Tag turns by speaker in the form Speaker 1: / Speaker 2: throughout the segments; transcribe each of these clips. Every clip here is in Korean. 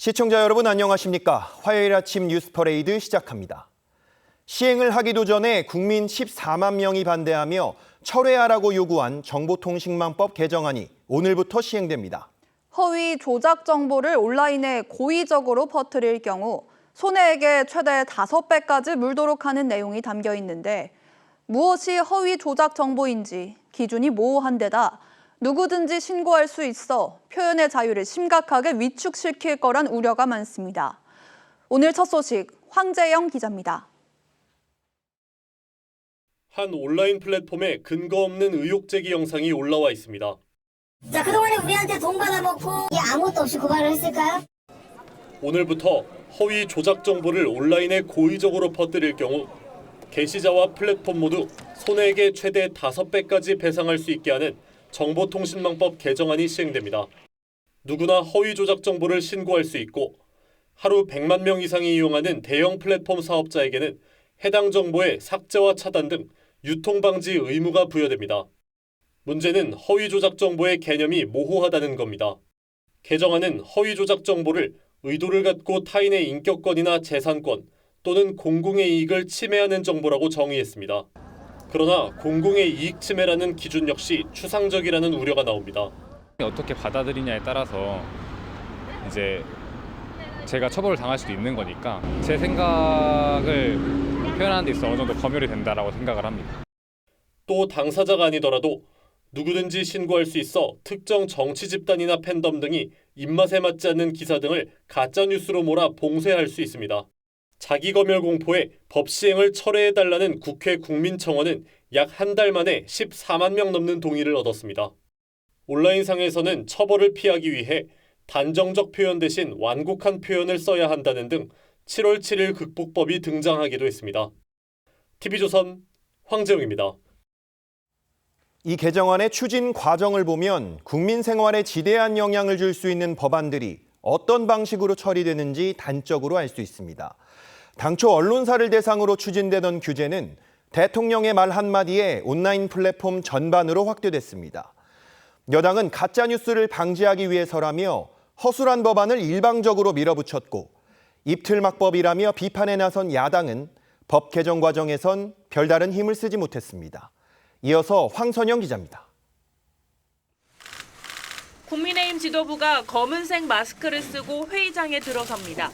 Speaker 1: 시청자 여러분 안녕하십니까? 화요일 아침 뉴스 퍼레이드 시작합니다. 시행을 하기도 전에 국민 14만 명이 반대하며 철회하라고 요구한 정보통신망법 개정안이 오늘부터 시행됩니다.
Speaker 2: 허위 조작 정보를 온라인에 고의적으로 퍼뜨릴 경우 손해액의 최대 5배까지 물도록 하는 내용이 담겨 있는데 무엇이 허위 조작 정보인지 기준이 모호한 데다 누구든지 신고할 수 있어 표현의 자유를 심각하게 위축시킬 거란 우려가 많습니다. 오늘 첫 소식 황재영 기자입니다.
Speaker 3: 한 온라인 플랫폼에 근거 없는 의혹 제기 영상이 올라와 있습니다.
Speaker 4: 자, 그동안에 우리한테 돈 받아먹고 아무것도 없이 고발을 했을까요?
Speaker 3: 오늘부터 허위 조작 정보를 온라인에 고의적으로 퍼뜨릴 경우 게시자와 플랫폼 모두 손해액의 최대 5배까지 배상할 수 있게 하는 정보통신망법 개정안이 시행됩니다. 누구나 허위 조작 정보를 신고할 수 있고 하루 100만 명 이상이 이용하는 대형 플랫폼 사업자에게는 해당 정보의 삭제와 차단 등 유통 방지 의무가 부여됩니다. 문제는 허위 조작 정보의 개념이 모호하다는 겁니다. 개정안은 허위 조작 정보를 의도를 갖고 타인의 인격권이나 재산권 또는 공공의 이익을 침해하는 정보라고 정의했습니다. 그러나 공공의 이익 침해라는 기준 역시 추상적이라는 우려가 나옵니다.
Speaker 5: 어떻게 받아들이냐에 따라서 이제 제가 처벌을 당할 수도 있는 거니까 제 생각을 표현하는 데 있어 어느 정도 검열이 된다라고 생각을 합니다.
Speaker 3: 또 당사자가 아니더라도 누구든지 신고할 수 있어 특정 정치 집단이나 팬덤 등이 입맛에 맞지 않는 기사 등을 가짜뉴스로 몰아 봉쇄할 수 있습니다. 자기검열 공포에 법 시행을 철회해달라는 국회 국민청원은 약 한 달 만에 14만 명 넘는 동의를 얻었습니다. 온라인상에서는 처벌을 피하기 위해 단정적 표현 대신 완곡한 표현을 써야 한다는 등 7월 7일 극복법이 등장하기도 했습니다. TV조선 황재웅입니다.
Speaker 1: 이 개정안의 추진 과정을 보면 국민 생활에 지대한 영향을 줄 수 있는 법안들이 어떤 방식으로 처리되는지 단적으로 알 수 있습니다. 당초 언론사를 대상으로 추진되던 규제는 대통령의 말 한마디에 온라인 플랫폼 전반으로 확대됐습니다. 여당은 가짜뉴스를 방지하기 위해서라며 허술한 법안을 일방적으로 밀어붙였고 입틀막법이라며 비판에 나선 야당은 법 개정 과정에선 별다른 힘을 쓰지 못했습니다. 이어서 황선영 기자입니다.
Speaker 6: 국민의힘 지도부가 검은색 마스크를 쓰고 회의장에 들어섭니다.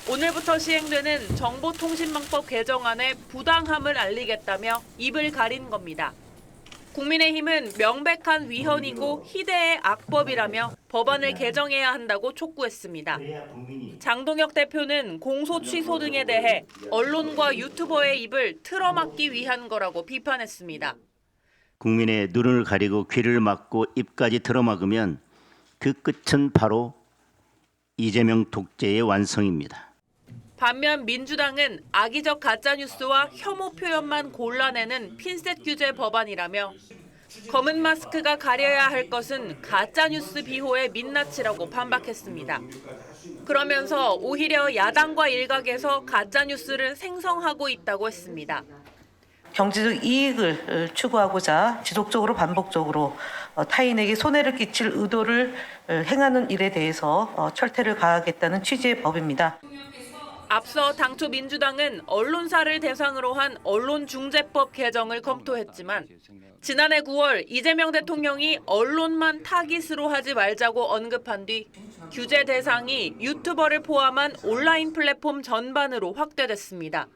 Speaker 6: 오늘부터 시행되는 정보통신망법 개정안의 부당함을 알리겠다며 입을 가린 겁니다. 국민의힘은 명백한 위헌이고 희대의 악법이라며 법안을 개정해야 한다고 촉구했습니다. 장동혁 대표는 공소 취소 등에 대해 언론과 유튜버의 입을 틀어막기 위한 거라고 비판했습니다.
Speaker 7: 국민의 눈을 가리고 귀를 막고 입까지 틀어막으면 그 끝은 바로 이재명 독재의 완성입니다.
Speaker 6: 반면 민주당은 악의적 가짜뉴스와 혐오 표현만 골라내는 핀셋 규제 법안이라며 검은 마스크가 가려야 할 것은 가짜뉴스 비호의 민낯이라고 반박했습니다. 그러면서 오히려 야당과 일각에서 가짜뉴스를 생성하고 있다고 했습니다.
Speaker 8: 경제적 이익을 추구하고자 지속적으로 반복적으로 타인에게 손해를 끼칠 의도를 행하는 일에 대해서 철퇴를 가하겠다는 취지의 법입니다.
Speaker 6: 앞서 당초 민주당은 언론사를 대상으로 한 언론중재법 개정을 검토했지만 지난해 9월 이재명 대통령이 언론만 타깃으로 하지 말자고 언급한 뒤 규제 대상이 유튜버를 포함한 온라인 플랫폼 전반으로 확대됐습니다.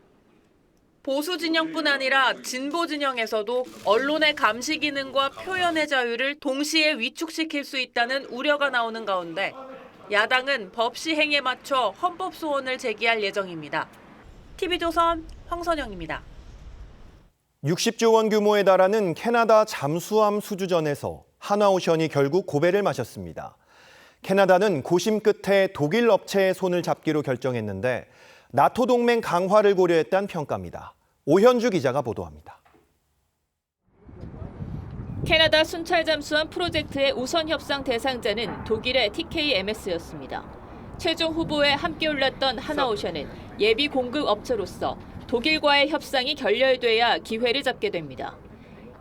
Speaker 6: 보수 진영뿐 아니라 진보 진영에서도 언론의 감시 기능과 표현의 자유를 동시에 위축시킬 수 있다는 우려가 나오는 가운데 야당은 법 시행에 맞춰 헌법 소원을 제기할 예정입니다. TV조선 황선영입니다.
Speaker 1: 60조 원 규모에 달하는 캐나다 잠수함 수주전에서 하나오션이 결국 고배를 마셨습니다. 캐나다는 고심 끝에 독일 업체의 손을 잡기로 결정했는데 나토 동맹 강화를 고려했다는 평가입니다. 오현주 기자가 보도합니다.
Speaker 9: 캐나다 순찰 잠수함 프로젝트의 우선 협상 대상자는 독일의 TKMS였습니다. 최종 후보에 함께 올랐던 하나오션은 예비 공급 업체로서 독일과의 협상이 결렬돼야 기회를 잡게 됩니다.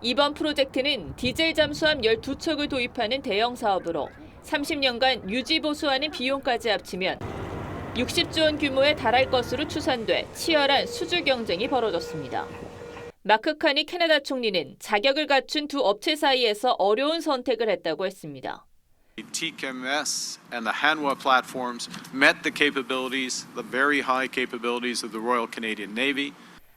Speaker 9: 이번 프로젝트는 디젤 잠수함 12척을 도입하는 대형 사업으로 30년간 유지 보수하는 비용까지 합치면 60조 원 규모에 달할 것으로 추산돼 치열한 수주 경쟁이 벌어졌습니다. 마크 카니 캐나다 총리는 자격을 갖춘 두 업체 사이에서 어려운 선택을 했다고 했습니다.
Speaker 10: TKMS and the Hanwha platforms met the capabilities, the very high capabilities of the Royal Canadian Navy.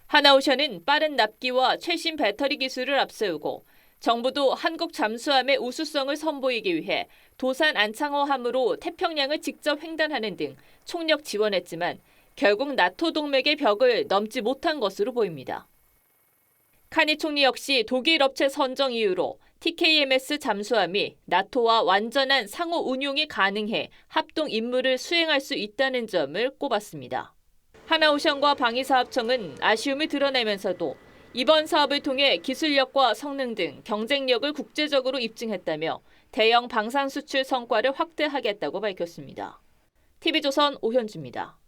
Speaker 9: 하나오션은 빠른 납기와 최신 배터리 기술을 앞세우고 정부도 한국 잠수함의 우수성을 선보이기 위해 도산 안창호함으로 태평양을 직접 횡단하는 등 총력 지원했지만 결국 나토 동맹의 벽을 넘지 못한 것으로 보입니다. 카니 총리 역시 독일 업체 선정 이유로 TKMS 잠수함이 나토와 완전한 상호 운용이 가능해 합동 임무를 수행할 수 있다는 점을 꼽았습니다. 하나오션과 방위사업청은 아쉬움을 드러내면서도 이번 사업을 통해 기술력과 성능 등 경쟁력을 국제적으로 입증했다며 대형 방산 수출 성과를 확대하겠다고 밝혔습니다. TV조선 오현주입니다.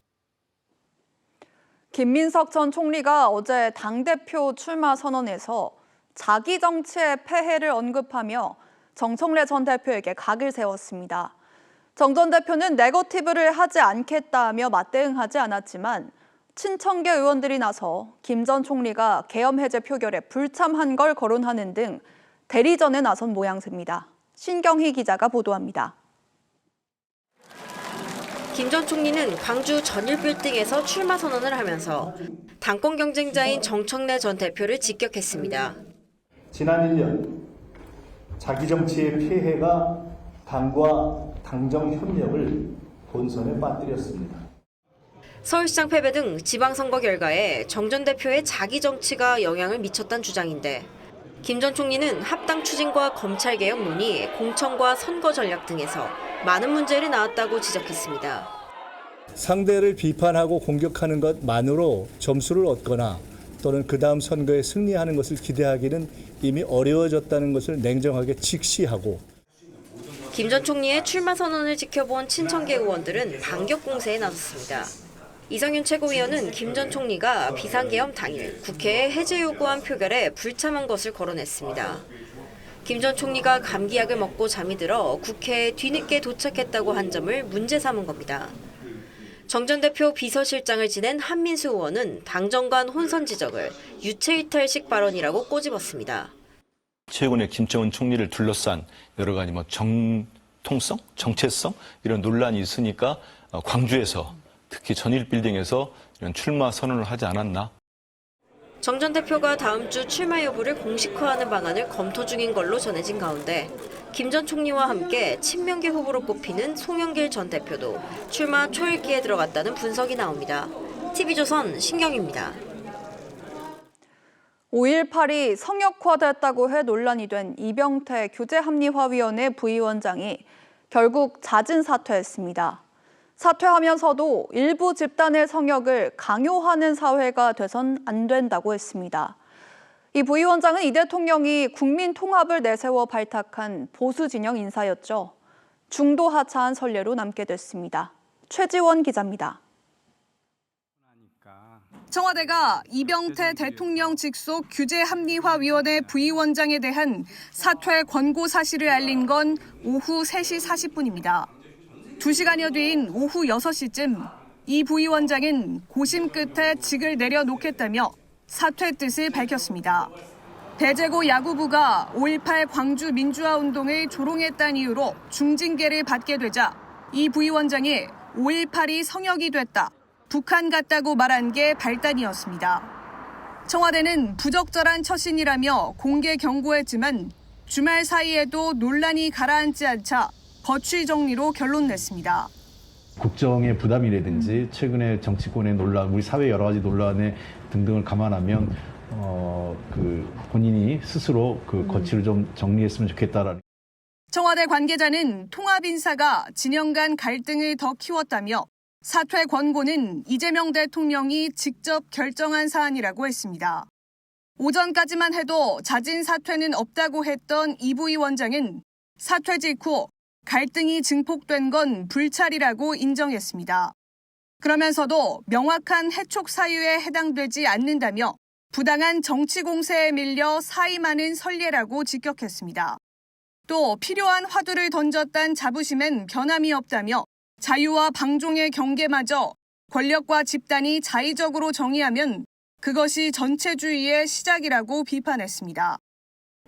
Speaker 2: 김민석 전 총리가 어제 당대표 출마 선언에서 자기 정치의 폐해를 언급하며 정청래 전 대표에게 각을 세웠습니다. 정 전 대표는 네거티브를 하지 않겠다며 맞대응하지 않았지만 친청계 의원들이 나서 김 전 총리가 계엄 해제 표결에 불참한 걸 거론하는 등 대리전에 나선 모양새입니다. 신경희 기자가 보도합니다.
Speaker 11: 김 전 총리는 광주 전일빌딩에서 출마 선언을 하면서 당권 경쟁자인 정청래 전 대표를 직격했습니다.
Speaker 12: 지난 1년 자기 정치의 폐해가 당과 당정 협력을 본선에 빠뜨렸습니다.
Speaker 11: 서울시장 패배 등 지방선거 결과에 정 전 대표의 자기 정치가 영향을 미쳤다는 주장인데 김 전 총리는 합당 추진과 검찰개혁 논의, 공천과 선거 전략 등에서 많은 문제를 낳았다고 지적했습니다.
Speaker 13: 상대를 비판하고 공격하는 것만으로 점수를 얻거나 또는 그 다음 선거에 승리하는 것을 기대하기는 이미 어려워졌다는 것을 냉정하게 직시하고
Speaker 11: 김 전 총리의 출마 선언을 지켜본 친청계 의원들은 반격 공세에 나섰습니다. 이성윤 최고위원은 김 전 총리가 비상계엄 당일 국회에 해제 요구한 표결에 불참한 것을 거론했습니다. 김 전 총리가 감기약을 먹고 잠이 들어 국회에 뒤늦게 도착했다고 한 점을 문제 삼은 겁니다. 정 전 대표 비서실장을 지낸 한민수 의원은 당정 간 혼선 지적을 유체이탈식 발언이라고 꼬집었습니다.
Speaker 14: 최근에 김정은 총리를 둘러싼 여러 가지 정통성, 정체성 이런 논란이 있으니까 광주에서 특히 전일빌딩에서 이런 출마 선언을 하지 않았나.
Speaker 11: 정 전 대표가 다음 주 출마 여부를 공식화하는 방안을 검토 중인 걸로 전해진 가운데 김 전 총리와 함께 친명계 후보로 꼽히는 송영길 전 대표도 출마 초읽기에 들어갔다는 분석이 나옵니다. TV조선 신경입니다.
Speaker 2: 5.18이 성역화됐다고 해 논란이 된 이병태 교제합리화위원회 부위원장이 결국 잦은 사퇴했습니다. 사퇴하면서도 일부 집단의 성역을 강요하는 사회가 돼선 안 된다고 했습니다. 이 부위원장은 이 대통령이 국민 통합을 내세워 발탁한 보수 진영 인사였죠. 중도 하차한 선례로 남게 됐습니다. 최지원 기자입니다.
Speaker 15: 청와대가 이병태 대통령 직속 규제합리화위원회 부위원장에 대한 사퇴 권고 사실을 알린 건 오후 3시 40분입니다. 2시간여 뒤인 오후 6시쯤 이 부위원장은 고심 끝에 직을 내려놓겠다며 사퇴 뜻을 밝혔습니다. 배재고 야구부가 5.18 광주 민주화운동을 조롱했다는 이유로 중징계를 받게 되자 이 부위원장이 5.18이 성역이 됐다, 북한 같다고 말한 게 발단이었습니다. 청와대는 부적절한 처신이라며 공개 경고했지만 주말 사이에도 논란이 가라앉지 않자 거취 정리로 결론 냈습니다.
Speaker 16: 국정의 부담이라든지 최근에 정치권의 논란, 우리 사회 여러 가지 논란에 등등을 감안하면 본인이 스스로 거취를 좀 정리했으면 좋겠다라는.
Speaker 15: 청와대 관계자는 통합 인사가 진영 간 갈등을 더 키웠다며 사퇴 권고는 이재명 대통령이 직접 결정한 사안이라고 했습니다. 오전까지만 해도 잦은 사퇴는 없다고 했던 이 부위원장은 사퇴 직후 갈등이 증폭된 건 불찰이라고 인정했습니다. 그러면서도 명확한 해촉 사유에 해당되지 않는다며 부당한 정치 공세에 밀려 사임하는 선례라고 직격했습니다. 또 필요한 화두를 던졌단 자부심엔 변함이 없다며 자유와 방종의 경계마저 권력과 집단이 자의적으로 정의하면 그것이 전체주의의 시작이라고 비판했습니다.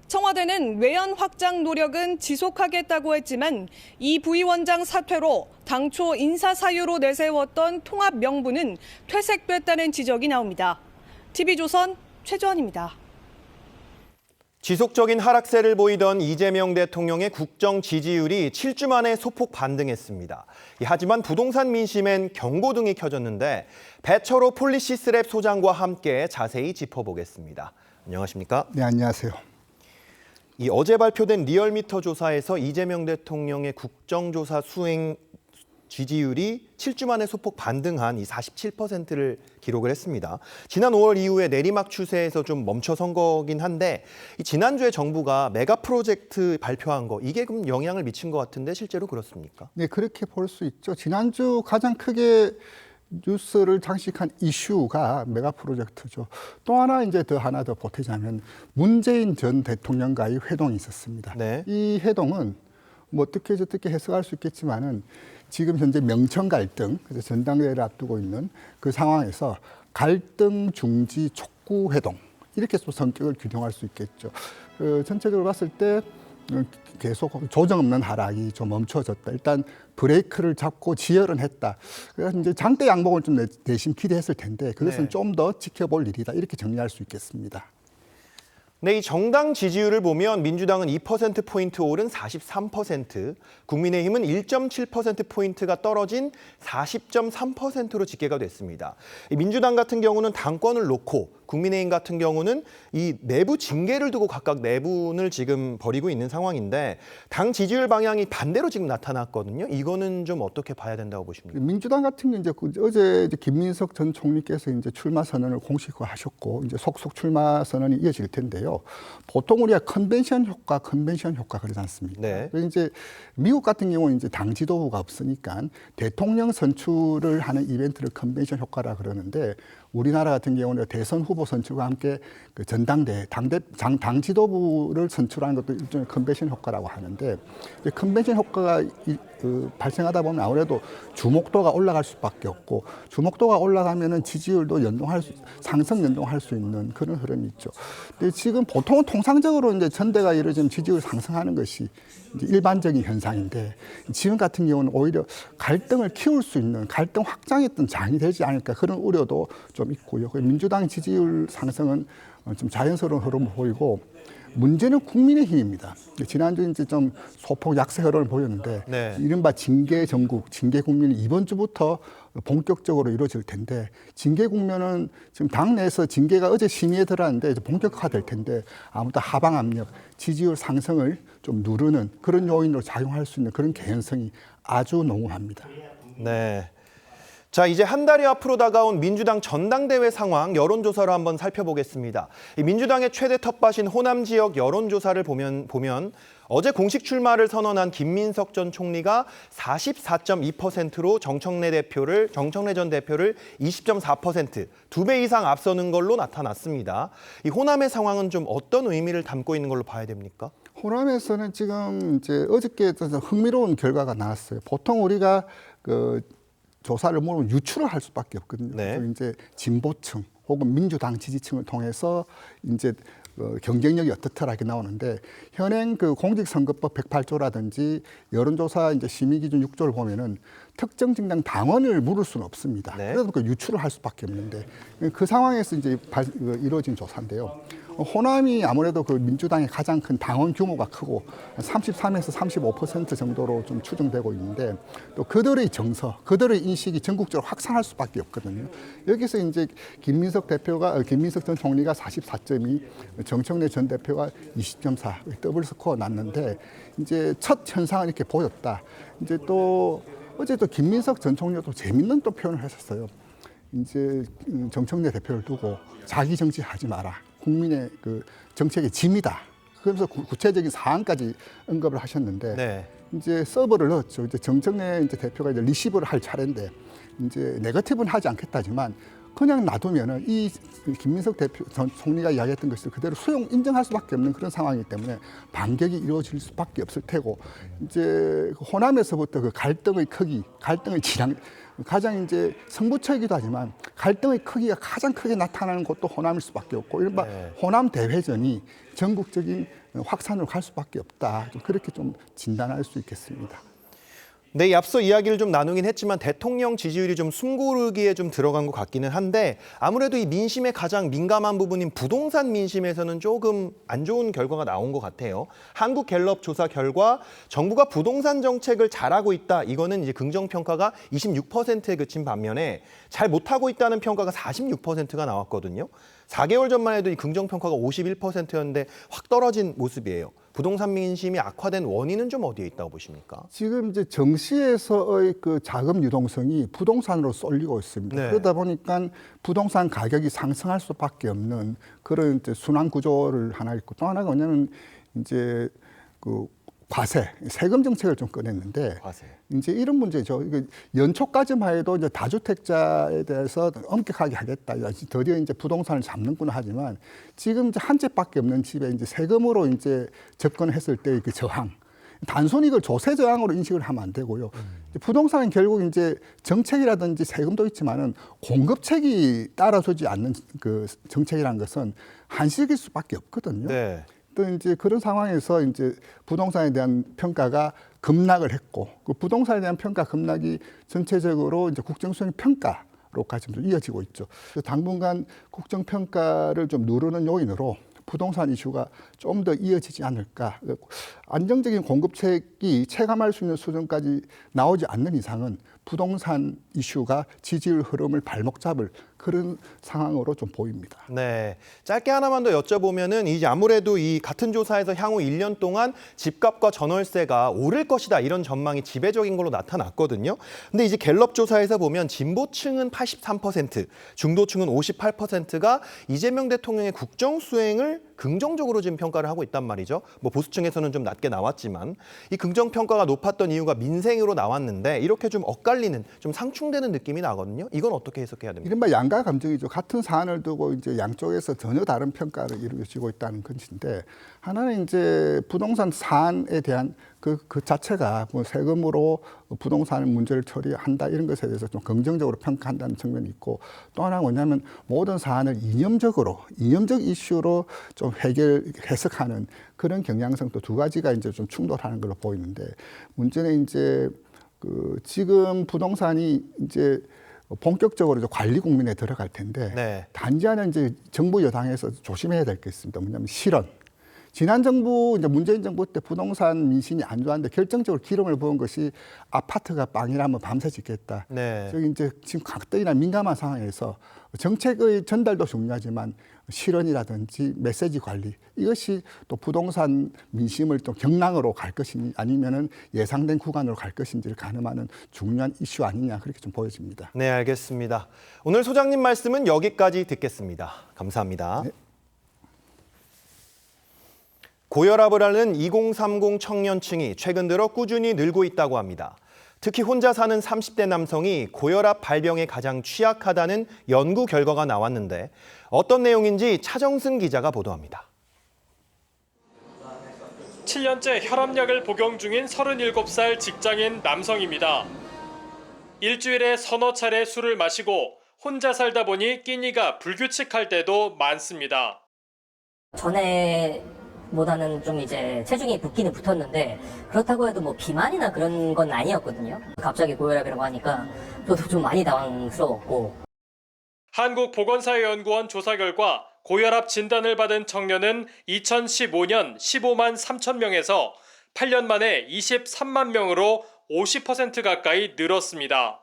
Speaker 15: 청와대는 외연 확장 노력은 지속하겠다고 했지만 이 부위원장 사퇴로 당초 인사 사유로 내세웠던 통합 명분은 퇴색됐다는 지적이 나옵니다. TV조선 최주원입니다.
Speaker 1: 지속적인 하락세를 보이던 이재명 대통령의 국정 지지율이 7주 만에 소폭 반등했습니다. 하지만 부동산 민심엔 경고등이 켜졌는데 배철호 폴리시스랩 소장과 함께 자세히 짚어보겠습니다. 안녕하십니까?
Speaker 17: 네, 안녕하세요.
Speaker 1: 어제 발표된 리얼미터 조사에서 이재명 대통령의 국정조사 수행 지지율이 7주 만에 소폭 반등한 이 47%를 기록을 했습니다. 지난 5월 이후에 내리막 추세에서 좀 멈춰선 거긴 한데 지난주에 정부가 메가 프로젝트 발표한 거 이게 좀 영향을 미친 것 같은데 실제로 그렇습니까?
Speaker 17: 네, 그렇게 볼 수 있죠. 지난주 가장 크게 뉴스를 장식한 이슈가 메가 프로젝트죠. 또 하나 하나 더 보태자면 문재인 전 대통령과의 회동이 있었습니다.
Speaker 1: 네.
Speaker 17: 이 회동은 뭐 어떻게 저떻게 해석할 수 있겠지만은 지금 현재 명천 갈등, 그래서 전당대회를 앞두고 있는 그 상황에서 갈등 중지 촉구 회동 이렇게 또 성격을 규정할 수 있겠죠. 전체적으로 봤을 때 계속 조정 없는 하락이 좀 멈춰졌다. 일단 브레이크를 잡고 지혈은 했다. 그래서 이제 장대 양봉을 좀 내심 기대했을 텐데 그것은 좀 더 지켜볼 일이다. 이렇게 정리할 수 있겠습니다.
Speaker 1: 네, 이 정당 지지율을 보면 민주당은 2%포인트 오른 43%, 국민의힘은 1.7%포인트가 떨어진 40.3%로 집계가 됐습니다. 민주당 같은 경우는 당권을 놓고 국민의힘 같은 경우는 이 내부 징계를 두고 각각 내분을 지금 벌이고 있는 상황인데 당 지지율 방향이 반대로 지금 나타났거든요. 이거는 좀 어떻게 봐야 된다고 보십니까?
Speaker 17: 민주당 같은 경우 어제 김민석 전 총리께서 출마 선언을 공식화하셨고 속속 출마 선언이 이어질 텐데요. 보통 우리가 컨벤션 효과 그러지 않습니까?
Speaker 1: 네.
Speaker 17: 그래서 미국 같은 경우는 당 지도부가 없으니까 대통령 선출을 하는 이벤트를 컨벤션 효과라 그러는데 우리나라 같은 경우는 대선 후보 선출과 함께 그 전당대회, 당 지도부를 선출하는 것도 일종의 컨벤션 효과라고 하는데 컨벤션 효과가 발생하다 보면 아무래도 주목도가 올라갈 수밖에 없고 주목도가 올라가면은 지지율도 상승 연동할 수 있는 그런 흐름이 있죠. 근데 지금 보통은 통상적으로 전대가 이루어지면 지지율 상승하는 것이 일반적인 현상인데 지금 같은 경우는 오히려 갈등을 키울 수 있는 갈등 확장했던 장이 되지 않을까 그런 우려도 좀 있고요. 민주당 지지율 상승은 좀 자연스러운 흐름을 보이고 문제는 국민의힘입니다. 지난주 좀 소폭 약세 흐름을 보였는데 이른바 징계 전국, 징계 국면이 이번 주부터 본격적으로 이루어질 텐데 징계 국면은 지금 당내에서 징계가 어제 심의에 들어왔는데 이제 본격화될 텐데 아무튼 하방 압력, 지지율 상승을 좀 누르는 그런 요인으로 작용할 수 있는 그런 개연성이 아주 농후합니다.
Speaker 1: 네. 자, 이제 한 달이 앞으로 다가온 민주당 전당대회 상황 여론조사로 한번 살펴보겠습니다. 민주당의 최대 텃밭인 호남 지역 여론조사를 보면 어제 공식 출마를 선언한 김민석 전 총리가 44.2%로 정청래 전 대표를 20.4%, 2배 이상 앞서는 걸로 나타났습니다. 이 호남의 상황은 좀 어떤 의미를 담고 있는 걸로 봐야 됩니까?
Speaker 17: 호남에서는 지금 어저께 흥미로운 결과가 나왔어요. 보통 우리가 조사를 물으면 유추를 할 수밖에 없거든요. 그래서 진보층 혹은 민주당 지지층을 통해서 경쟁력이 어떻더라 이렇게 나오는데 현행 공직선거법 108조라든지 여론조사 심의 기준 6조를 보면은 특정 정당 당원을 물을 수는 없습니다. 그래서 유추를 할 수밖에 없는데 그 상황에서 이루어진 조사인데요. 호남이 아무래도 민주당의 가장 큰 당원 규모가 크고 33에서 35% 정도로 좀 추정되고 있는데 또 그들의 정서, 그들의 인식이 전국적으로 확산할 수밖에 없거든요. 여기서 김민석 전 총리가 44.2, 정청래 전 대표가 20.4 더블 스코어 났는데 첫 현상을 이렇게 보였다. 또 어제 또 김민석 전 총리가 또 재밌는 또 표현을 했었어요. 정청래 대표를 두고 자기 정치하지 마라. 국민의 정책의 짐이다. 그러면서 구체적인 사안까지 언급을 하셨는데 서버를 넣었죠. 정청래 대표가 리시브를 할 차례인데 네거티브는 하지 않겠다지만 그냥 놔두면은 이 김민석 대표 전 총리가 이야기했던 것을 그대로 인정할 수밖에 없는 그런 상황이기 때문에 반격이 이루어질 수밖에 없을 테고 이제 호남에서부터 그 갈등의 크기, 갈등의 질량 가장 이제 성부처이기도 하지만 갈등의 크기가 가장 크게 나타나는 곳도 호남일 수밖에 없고 이른바 호남 대회전이 전국적인 확산으로 갈 수밖에 없다. 좀 그렇게 좀 진단할 수 있겠습니다.
Speaker 1: 네, 앞서 이야기를 좀 나누긴 했지만 대통령 지지율이 좀 숨고르기에 좀 들어간 것 같기는 한데 아무래도 이 민심의 가장 민감한 부분인 부동산 민심에서는 조금 안 좋은 결과가 나온 것 같아요. 한국갤럽 조사 결과 정부가 부동산 정책을 잘하고 있다. 이거는 이제 긍정평가가 26%에 그친 반면에 잘 못하고 있다는 평가가 46%가 나왔거든요. 4개월 전만 해도 이 긍정평가가 51%였는데 확 떨어진 모습이에요. 부동산 민심이 악화된 원인은 좀 어디에 있다고 보십니까?
Speaker 17: 지금 이제 정시에서의 그 자금 유동성이 부동산으로 쏠리고 있습니다.
Speaker 1: 네.
Speaker 17: 그러다 보니까 부동산 가격이 상승할 수밖에 없는 그런 이제 순환 구조를 하나 있고 또 하나가 뭐냐면 이제 그 과세, 세금 정책을 좀 꺼냈는데
Speaker 1: 과세.
Speaker 17: 이제 이런 문제죠. 이게 연초까지만 해도 이제 다주택자에 대해서 엄격하게 하겠다. 드디어 이제 부동산을 잡는구나 하지만 지금 이제 한 채밖에 없는 집에 이제 세금으로 이제 접근했을 때의 그 저항. 단순히 이걸 조세 저항으로 인식을 하면 안 되고요. 부동산은 결국 이제 정책이라든지 세금도 있지만은 공급책이 따라주지 않는 그 정책이라는 것은 한식일 수밖에 없거든요.
Speaker 1: 네.
Speaker 17: 또 이제 그런 상황에서 이제 부동산에 대한 평가가 급락을 했고 그 부동산에 대한 평가 급락이 전체적으로 이제 국정수행 평가로까지 좀 이어지고 있죠. 당분간 국정평가를 좀 누르는 요인으로 부동산 이슈가 좀 더 이어지지 않을까. 안정적인 공급책이 체감할 수 있는 수준까지 나오지 않는 이상은 부동산 이슈가 지지율 흐름을 발목 잡을 그런 상황으로 좀 보입니다.
Speaker 1: 네, 짧게 하나만 더 여쭤보면은 이제 아무래도 이 같은 조사에서 향후 1년 동안 집값과 전월세가 오를 것이다 이런 전망이 지배적인 걸로 나타났거든요. 근데 이제 갤럽 조사에서 보면 진보층은 83%, 중도층은 58%가 이재명 대통령의 국정 수행을 긍정적으로 지금 평가를 하고 있단 말이죠. 뭐 보수층에서는 좀 낮게 나왔지만 이 긍정 평가가 높았던 이유가 민생으로 나왔는데 이렇게 좀 엇갈리는, 좀 상충되는 느낌이 나거든요. 이건 어떻게 해석해야 됩니까?
Speaker 17: 이른바 양가 감정이죠. 같은 사안을 두고 이제 양쪽에서 전혀 다른 평가를 이루어지고 있다는 것인데 하나는 이제 부동산 사안에 대한 그 자체가 뭐 세금으로 부동산 문제를 처리한다 이런 것에 대해서 좀 긍정적으로 평가한다는 측면이 있고 또 하나는 뭐냐면 모든 사안을 이념적 이슈로 좀 해석하는 그런 경향성도 두 가지가 이제 좀 충돌하는 걸로 보이는데 문제는 이제 그 지금 부동산이 이제 본격적으로 이제 관리 국면에 들어갈 텐데
Speaker 1: 네.
Speaker 17: 단지 하나 이제 정부 여당에서 조심해야 될 게 있습니다. 뭐냐면 실언. 지난 정부 이제 문재인 정부 때 부동산 민심이 안 좋았는데 결정적으로 기름을 부은 것이 아파트가 빵이라면 밤새 짓겠다.
Speaker 1: 네.
Speaker 17: 저기 이제 지금 각도이나 민감한 상황에서 정책의 전달도 중요하지만 실언이라든지 메시지 관리 이것이 또 부동산 민심을 또 경랑으로 갈 것이니 아니면은 예상된 구간으로 갈 것인지를 가늠하는 중요한 이슈 아니냐 그렇게 좀 보여집니다.
Speaker 1: 네, 알겠습니다. 오늘 소장님 말씀은 여기까지 듣겠습니다. 감사합니다.
Speaker 17: 네.
Speaker 1: 고혈압을 앓는 2030 청년층이 최근 들어 꾸준히 늘고 있다고 합니다. 특히 혼자 사는 30대 남성이 고혈압 발병에 가장 취약하다는 연구 결과가 나왔는데 어떤 내용인지 차정승 기자가 보도합니다.
Speaker 3: 7년째 혈압약을 복용 중인 37살 직장인 남성입니다. 일주일에 서너 차례 술을 마시고 혼자 살다 보니 끼니가 불규칙할 때도 많습니다.
Speaker 18: 전에보다는 좀 이제 체중이 붙기는 붙었는데 그렇다고 해도 뭐 비만이나 그런 건 아니었거든요. 갑자기 고혈압이라고 하니까 저도 좀 많이 당황스러웠고.
Speaker 3: 한국보건사회연구원 조사 결과 고혈압 진단을 받은 청년은 2015년 15만 3천 명에서 8년 만에 23만 명으로 50% 가까이 늘었습니다.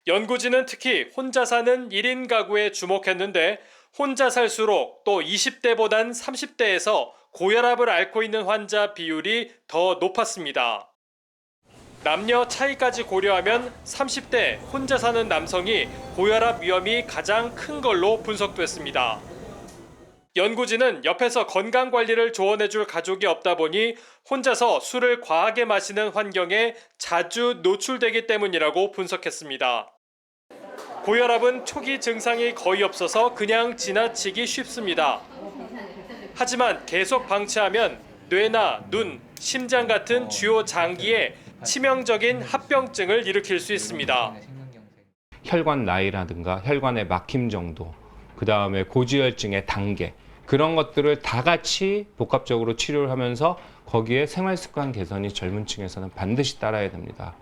Speaker 3: 연구진은 특히 혼자 사는 1인 가구에 주목했는데 혼자 살수록 또 20대보단 30대에서 고혈압을 앓고 있는 환자 비율이 더 높았습니다. 남녀 차이까지 고려하면 30대 혼자 사는 남성이 고혈압 위험이 가장 큰 걸로 분석됐습니다. 연구진은 옆에서 건강관리를 조언해줄 가족이 없다 보니 혼자서 술을 과하게 마시는 환경에 자주 노출되기 때문이라고 분석했습니다.
Speaker 19: 고혈압은 초기 증상이 거의 없어서 그냥 지나치기 쉽습니다. 하지만 계속 방치하면 뇌나 눈, 심장 같은 주요 장기에 치명적인 합병증을 일으킬 수 있습니다.
Speaker 20: 혈관 나이라든가 혈관의 막힘 정도, 그 다음에 고지혈증의 단계, 그런 것들을 다 같이 복합적으로 치료를 하면서 거기에 생활습관 개선이 젊은 층에서는 반드시 따라야 됩니다.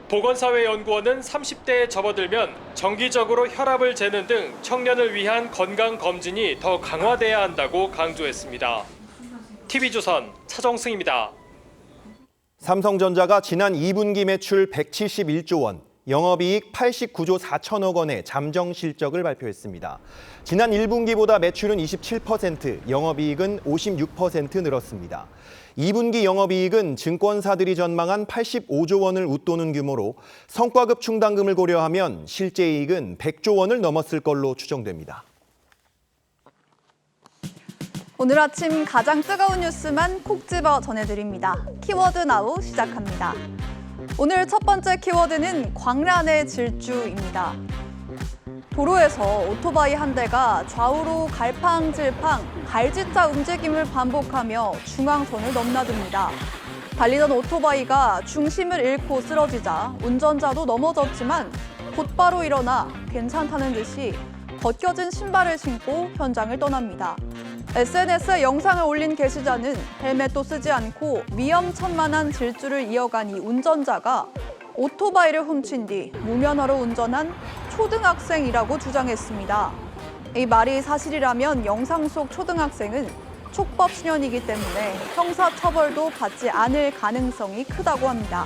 Speaker 19: 보건사회연구원은 30대에 접어들면 정기적으로 혈압을 재는 등 청년을 위한 건강검진이 더 강화돼야 한다고 강조했습니다. TV조선 차정승입니다.
Speaker 1: 삼성전자가 지난 2분기 매출 171조 원, 영업이익 89조 4천억 원의 잠정 실적을 발표했습니다. 지난 1분기보다 매출은 27%, 영업이익은 56% 늘었습니다. 2분기 영업이익은 증권사들이 전망한 85조 원을 웃도는 규모로 성과급 충당금을 고려하면 실제 이익은 100조 원을 넘었을 걸로 추정됩니다.
Speaker 2: 오늘 아침 가장 뜨거운 뉴스만 콕 집어 전해드립니다. 키워드 나우 시작합니다. 오늘 첫 번째 키워드는 광란의 질주입니다. 도로에서 오토바이 한 대가 좌우로 갈팡질팡 갈짓자 움직임을 반복하며 중앙선을 넘나듭니다. 달리던 오토바이가 중심을 잃고 쓰러지자 운전자도 넘어졌지만 곧바로 일어나 괜찮다는 듯이 벗겨진 신발을 신고 현장을 떠납니다. SNS에 영상을 올린 게시자는 헬멧도 쓰지 않고 위험천만한 질주를 이어간 이 운전자가 오토바이를 훔친 뒤 무면허로 운전한 초등학생이라고 주장했습니다. 이 말이 사실이라면 영상 속 초등학생은 촉법 소년이기 때문에 형사처벌도 받지 않을 가능성이 크다고 합니다.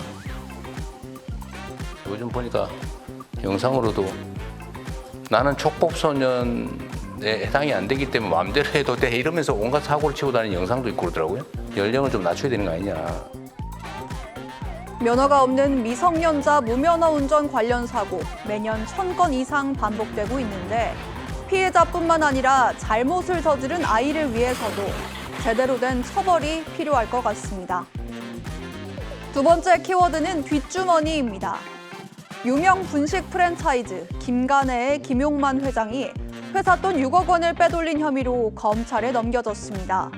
Speaker 21: 요즘 보니까 영상으로도 나는 촉법 소년에 해당이 안 되기 때문에 마음대로 해도 돼 이러면서 온갖 사고를 치고 다니는 영상도 있고 그러더라고요. 연령을 좀 낮춰야 되는 거 아니냐.
Speaker 2: 면허가 없는 미성년자 무면허 운전 관련 사고 매년 1000건 이상 반복되고 있는데 피해자뿐만 아니라 잘못을 저지른 아이를 위해서도 제대로 된 처벌이 필요할 것 같습니다. 두 번째 키워드는 뒷주머니입니다. 유명 분식 프랜차이즈 김가네의 김용만 회장이 회사 돈 6억 원을 빼돌린 혐의로 검찰에 넘겨졌습니다.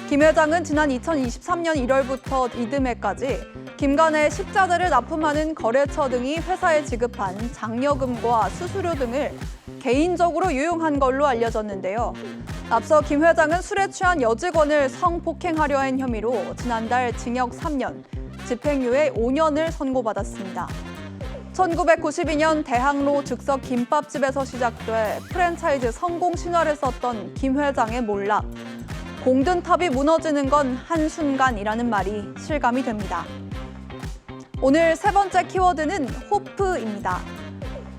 Speaker 2: 김 회장은 지난 2023년 1월부터 이듬해까지 김가네의 식자재를 납품하는 거래처 등이 회사에 지급한 장려금과 수수료 등을 개인적으로 유용한 걸로 알려졌는데요. 앞서 김 회장은 술에 취한 여직원을 성폭행하려 한 혐의로 지난달 징역 3년, 집행유예 5년을 선고받았습니다. 1992년 대학로 즉석 김밥집에서 시작돼 프랜차이즈 성공 신화를 썼던 김 회장의 몰락. 공든탑이 무너지는 건 한순간이라는 말이 실감이 됩니다. 오늘 세 번째 키워드는 호프입니다.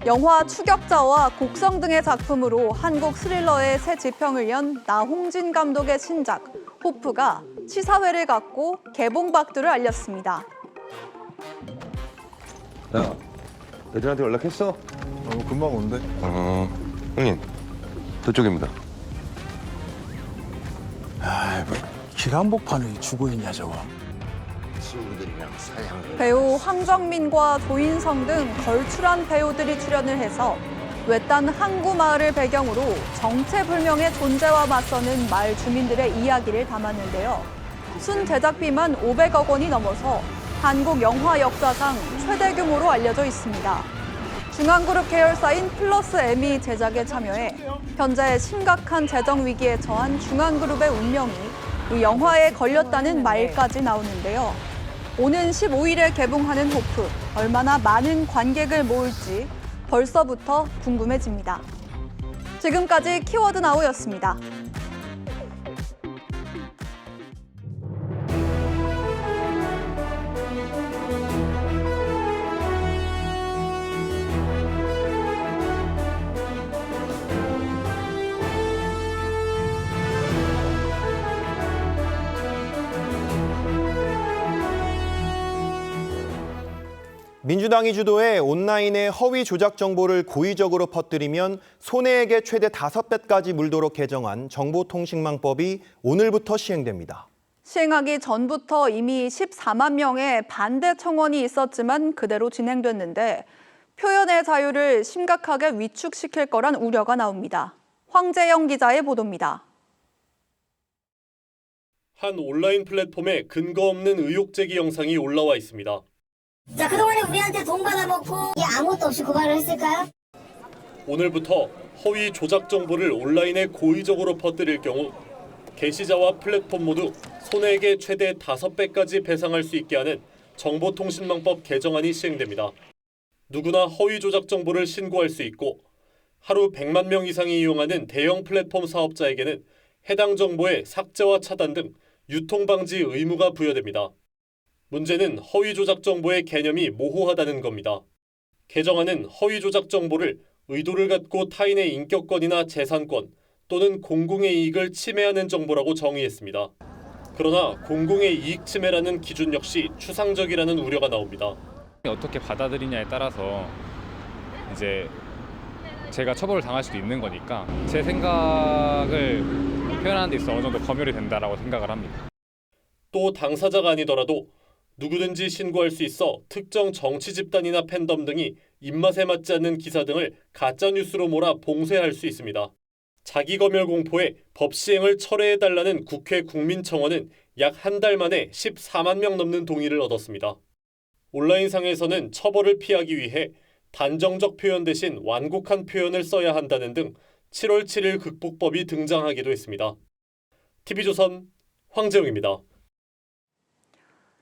Speaker 2: 영화 추격자와 곡성 등의 작품으로 한국 스릴러의 새 지평을 연 나홍진 감독의 신작 호프가 시사회를 갖고 개봉박두를 알렸습니다.
Speaker 22: 야, 애들한테 연락했어? 금방 오는데. 형님, 저쪽입니다.
Speaker 23: 아, 뭐 길 한복판에 죽어있냐 저거.
Speaker 22: 친구들이랑 사양.
Speaker 2: 배우 황정민과 조인성 등 걸출한 배우들이 출연을 해서 외딴 항구 마을을 배경으로 정체불명의 존재와 맞서는 마을 주민들의 이야기를 담았는데요. 순 제작비만 500억 원이 넘어서 한국 영화 역사상 최대 규모로 알려져 있습니다. 중앙그룹 계열사인 플러스 M이 제작에 참여해 현재 심각한 재정 위기에 처한 중앙그룹의 운명이 이 영화에 걸렸다는 말까지 나오는데요. 오는 15일에 개봉하는 호프, 얼마나 많은 관객을 모을지 벌써부터 궁금해집니다. 지금까지 키워드 나우였습니다.
Speaker 1: 민주당이 주도해 온라인의 허위 조작 정보를 고의적으로 퍼뜨리면 손해액의 최대 5배까지 물도록 개정한 정보통신망법이 오늘부터 시행됩니다.
Speaker 2: 시행하기 전부터 이미 14만 명의 반대 청원이 있었지만 그대로 진행됐는데 표현의 자유를 심각하게 위축시킬 거란 우려가 나옵니다. 황재영 기자의 보도입니다.
Speaker 3: 한 온라인 플랫폼에 근거 없는 의혹 제기 영상이 올라와 있습니다.
Speaker 4: 자, 그동안에 우리한테 돈 받아먹고 아무것도 없이 고발을 했을까요?
Speaker 3: 오늘부터 허위 조작 정보를 온라인에 고의적으로 퍼뜨릴 경우 게시자와 플랫폼 모두 손해액의 최대 5배까지 배상할 수 있게 하는 정보통신망법 개정안이 시행됩니다. 누구나 허위 조작 정보를 신고할 수 있고 하루 100만 명 이상이 이용하는 대형 플랫폼 사업자에게는 해당 정보의 삭제와 차단 등 유통 방지 의무가 부여됩니다. 문제는 허위 조작 정보의 개념이 모호하다는 겁니다. 개정안은 허위 조작 정보를 의도를 갖고 타인의 인격권이나 재산권 또는 공공의 이익을 침해하는 정보라고 정의했습니다. 그러나 공공의 이익 침해라는 기준 역시 추상적이라는 우려가 나옵니다.
Speaker 5: 어떻게 받아들이냐에 따라서 이제 제가 처벌을 당할 수도 있는 거니까 제 생각을 표현하는 데 있어 어느 정도 검열이 된다라고 생각을 합니다.
Speaker 3: 또 당사자가 아니더라도 누구든지 신고할 수 있어 특정 정치 집단이나 팬덤 등이 입맛에 맞지 않는 기사 등을 가짜뉴스로 몰아 봉쇄할 수 있습니다. 자기검열 공포에 법 시행을 철회해달라는 국회 국민청원은 약 한 달 만에 14만 명 넘는 동의를 얻었습니다. 온라인상에서는 처벌을 피하기 위해 단정적 표현 대신 완곡한 표현을 써야 한다는 등 7월 7일 극복법이 등장하기도 했습니다. TV조선 황재웅입니다.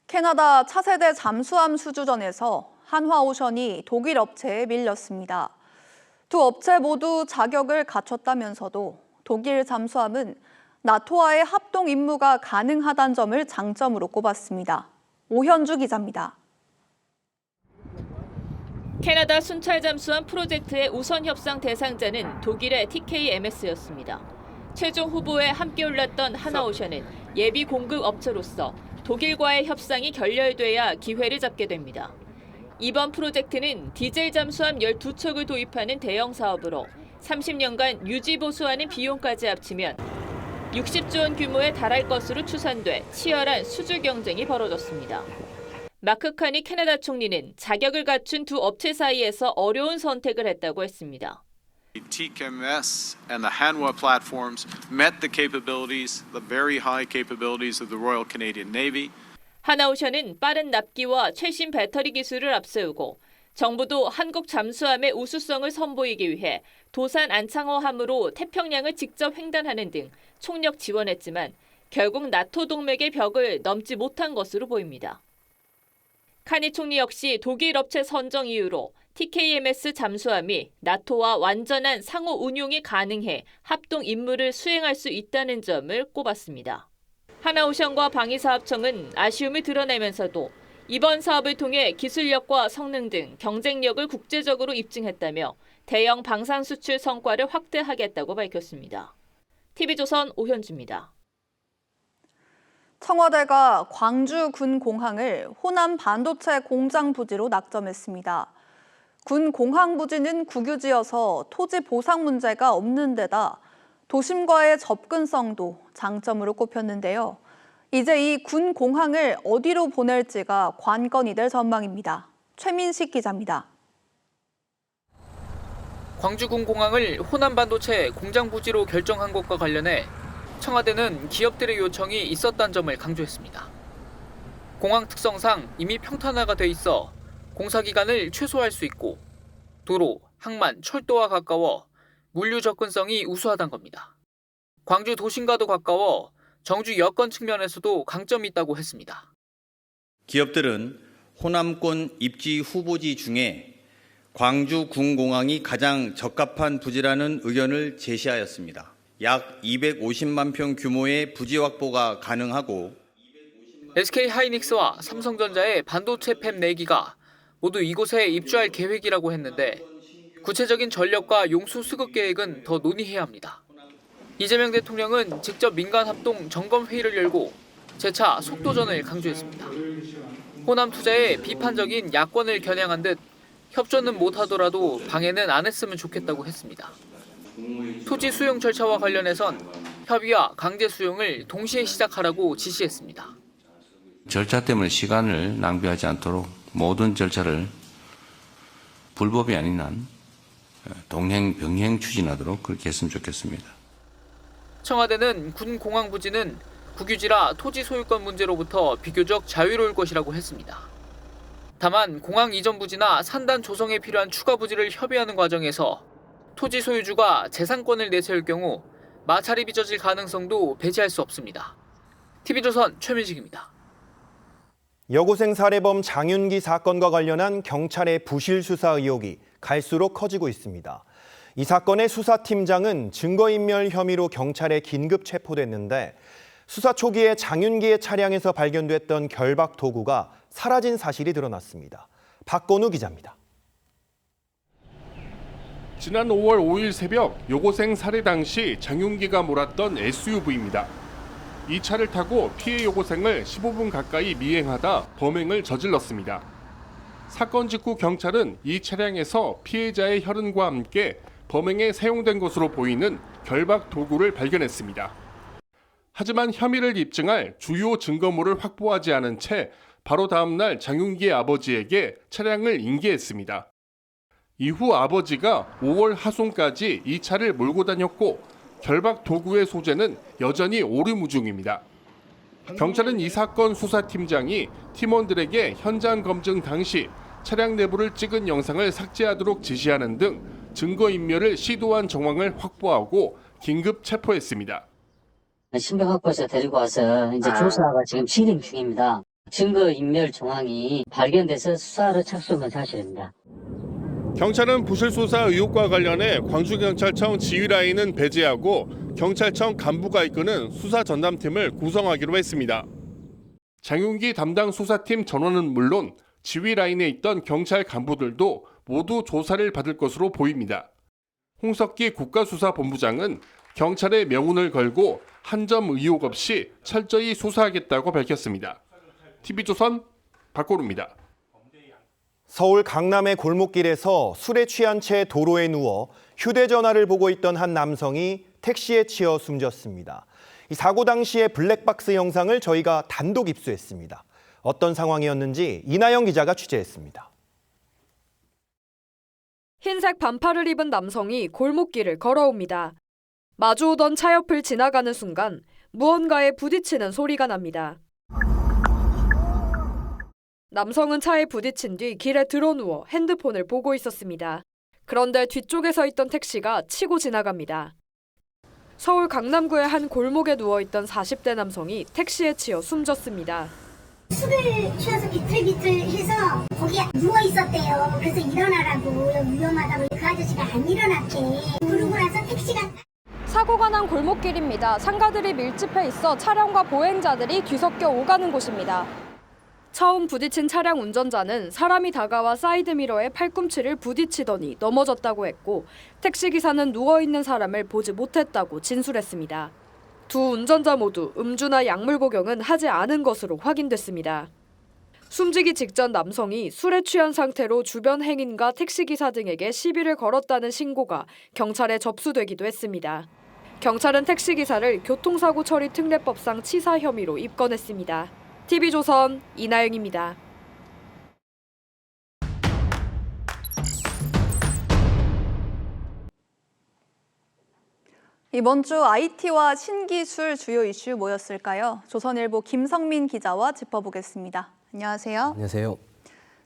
Speaker 2: 캐나다 차세대 잠수함 수주전에서 한화오션이 독일 업체에 밀렸습니다. 두 업체 모두 자격을 갖췄다면서도 독일 잠수함은 나토와의 합동 임무가 가능하다는 점을 장점으로 꼽았습니다. 오현주 기자입니다.
Speaker 9: 캐나다 순찰 잠수함 프로젝트의 우선 협상 대상자는 독일의 TKMS였습니다. 최종 후보에 함께 올랐던 하나오션은 예비 공급 업체로서 독일과의 협상이 결렬돼야 기회를 잡게 됩니다. 이번 프로젝트는 디젤 잠수함 12척을 도입하는 대형 사업으로 30년간 유지 보수하는 비용까지 합치면 60조 원 규모에 달할 것으로 추산돼 치열한 수주 경쟁이 벌어졌습니다. 마크 카니 캐나다 총리는 자격을 갖춘 두 업체 사이에서 어려운 선택을 했다고 했습니다.
Speaker 10: TKMS and the Hanwha platforms met the capabilities, the very high capabilities of the Royal Canadian Navy.
Speaker 9: 하나오션은 빠른 납기와 최신 배터리 기술을 앞세우고 정부도 한국 잠수함의 우수성을 선보이기 위해 도산 안창호함으로 태평양을 직접 횡단하는 등 총력 지원했지만 결국 나토 동맹의 벽을 넘지 못한 것으로 보입니다. 카니 총리 역시 독일 업체 선정 이유로 TKMS 잠수함이 나토와 완전한 상호 운용이 가능해 합동 임무를 수행할 수 있다는 점을 꼽았습니다. 하나오션과 방위사업청은 아쉬움을 드러내면서도 이번 사업을 통해 기술력과 성능 등 경쟁력을 국제적으로 입증했다며 대형 방산 수출 성과를 확대하겠다고 밝혔습니다. TV조선 오현주입니다.
Speaker 2: 청와대가 광주 군 공항을 호남 반도체 공장 부지로 낙점했습니다. 군 공항 부지는 국유지여서 토지 보상 문제가 없는 데다 도심과의 접근성도 장점으로 꼽혔는데요. 이제 이 군 공항을 어디로 보낼지가 관건이 될 전망입니다. 최민식 기자입니다.
Speaker 7: 광주군 공항을 호남 반도체 공장 부지로 결정한 것과 관련해 청와대는 기업들의 요청이 있었다는 점을 강조했습니다. 공항 특성상 이미 평탄화가 돼 있어 공사 기간을 최소화할 수 있고 도로, 항만, 철도와 가까워 물류 접근성이 우수하다는 겁니다. 광주 도심과도 가까워 정주 여건 측면에서도 강점이 있다고 했습니다.
Speaker 24: 기업들은 호남권 입지 후보지 중에 광주 군공항이 가장 적합한 부지라는 의견을 제시하였습니다. 약 250만 평 규모의 부지 확보가 가능하고
Speaker 7: SK하이닉스와 삼성전자의 반도체 팹 4기가 모두 이곳에 입주할 계획이라고 했는데 구체적인 전력과 용수 수급 계획은 더 논의해야 합니다. 이재명 대통령은 직접 민간 합동 점검 회의를 열고 재차 속도전을 강조했습니다. 호남 투자에 비판적인 야권을 겨냥한 듯 협조는 못하더라도 방해는 안 했으면 좋겠다고 했습니다. 토지 수용 절차와 관련해선 협의와 강제 수용을 동시에 시작하라고 지시했습니다.
Speaker 21: 절차 때문에 시간을 낭비하지 않도록 모든 절차를 불법이 아닌 한 동행 병행 추진하도록 그렇게 했으면 좋겠습니다.
Speaker 7: 청와대는 군 공항 부지는 국유지라 토지 소유권 문제로부터 비교적 자유로울 것이라고 했습니다. 다만 공항 이전 부지나 산단 조성에 필요한 추가 부지를 협의하는 과정에서 토지 소유주가 재산권을 내세울 경우 마찰이 빚어질 가능성도 배제할 수 없습니다. TV조선 최민식입니다.
Speaker 1: 여고생 살해범 장윤기 사건과 관련한 경찰의 부실 수사 의혹이 갈수록 커지고 있습니다. 이 사건의 수사팀장은 증거인멸 혐의로 경찰에 긴급 체포됐는데 수사 초기에 장윤기의 차량에서 발견됐던 결박 도구가 사라진 사실이 드러났습니다. 박건우 기자입니다.
Speaker 6: 지난 5월 5일 새벽 여고생 살해 당시 장윤기가 몰았던 SUV입니다. 이 차를 타고 피해 여고생을 15분 가까이 미행하다 범행을 저질렀습니다. 사건 직후 경찰은 이 차량에서 피해자의 혈흔과 함께 범행에 사용된 것으로 보이는 결박 도구를 발견했습니다. 하지만 혐의를 입증할 주요 증거물을 확보하지 않은 채 바로 다음 날 장윤기의 아버지에게 차량을 인계했습니다. 이후 아버지가 5월 하순까지 이 차를 몰고 다녔고 결박 도구의 소재는 여전히 오리무중입니다. 경찰은 이 사건 수사팀장이 팀원들에게 현장 검증 당시 차량 내부를 찍은 영상을 삭제하도록 지시하는 등 증거인멸을 시도한 정황을 확보하고 긴급 체포했습니다.
Speaker 18: 신병 확보해서 데리고 와서 이제 조사가 지금 진행 중입니다. 증거인멸 정황이 발견돼서 수사를 착수한 건 사실입니다.
Speaker 6: 경찰은 부실 수사 의혹과 관련해 광주경찰청 지휘라인은 배제하고 경찰청 간부가 이끄는 수사 전담팀을 구성하기로 했습니다. 장윤기 담당 수사팀 전원은 물론 지휘라인에 있던 경찰 간부들도 모두 조사를 받을 것으로 보입니다. 홍석기 국가수사본부장은 경찰의 명운을 걸고 한 점 의혹 없이 철저히 수사하겠다고 밝혔습니다. TV조선 박고루입니다.
Speaker 1: 서울 강남의 골목길에서 술에 취한 채 도로에 누워 휴대전화를 보고 있던 한 남성이 택시에 치여 숨졌습니다. 이 사고 당시의 블랙박스 영상을 저희가 단독 입수했습니다. 어떤 상황이었는지 이나영 기자가 취재했습니다.
Speaker 8: 흰색 반팔을 입은 남성이 골목길을 걸어옵니다. 마주오던 차 옆을 지나가는 순간 무언가에 부딪히는 소리가 납니다. 남성은 차에 부딪힌 뒤 길에 드러누워 핸드폰을 보고 있었습니다. 그런데 뒤쪽에 서 있던 택시가 치고 지나갑니다. 서울 강남구의 한 골목에 누워있던 40대 남성이 택시에 치여 숨졌습니다.
Speaker 4: 술을 취해서 비틀비틀해서 거기에 누워있었대요. 그래서 일어나라고 위험하다고 그 아저씨가 안 일어났대. 그러고 나서 택시가
Speaker 8: 사고가 난 골목길입니다. 상가들이 밀집해 있어 차량과 보행자들이 뒤섞여 오가는 곳입니다. 처음 부딪힌 차량 운전자는 사람이 다가와 사이드미러에 팔꿈치를 부딪히더니 넘어졌다고 했고 택시기사는 누워있는 사람을 보지 못했다고 진술했습니다. 두 운전자 모두 음주나 약물 복용은 하지 않은 것으로 확인됐습니다. 숨지기 직전 남성이 술에 취한 상태로 주변 행인과 택시기사 등에게 시비를 걸었다는 신고가 경찰에 접수되기도 했습니다. 경찰은 택시기사를 교통사고 처리 특례법상 치사 혐의로 입건했습니다. TV조선 이나영입니다.
Speaker 2: 이번 주 IT와 신기술 주요 이슈 뭐였을까요? 조선일보 김성민 기자와 짚어보겠습니다. 안녕하세요.
Speaker 12: 안녕하세요.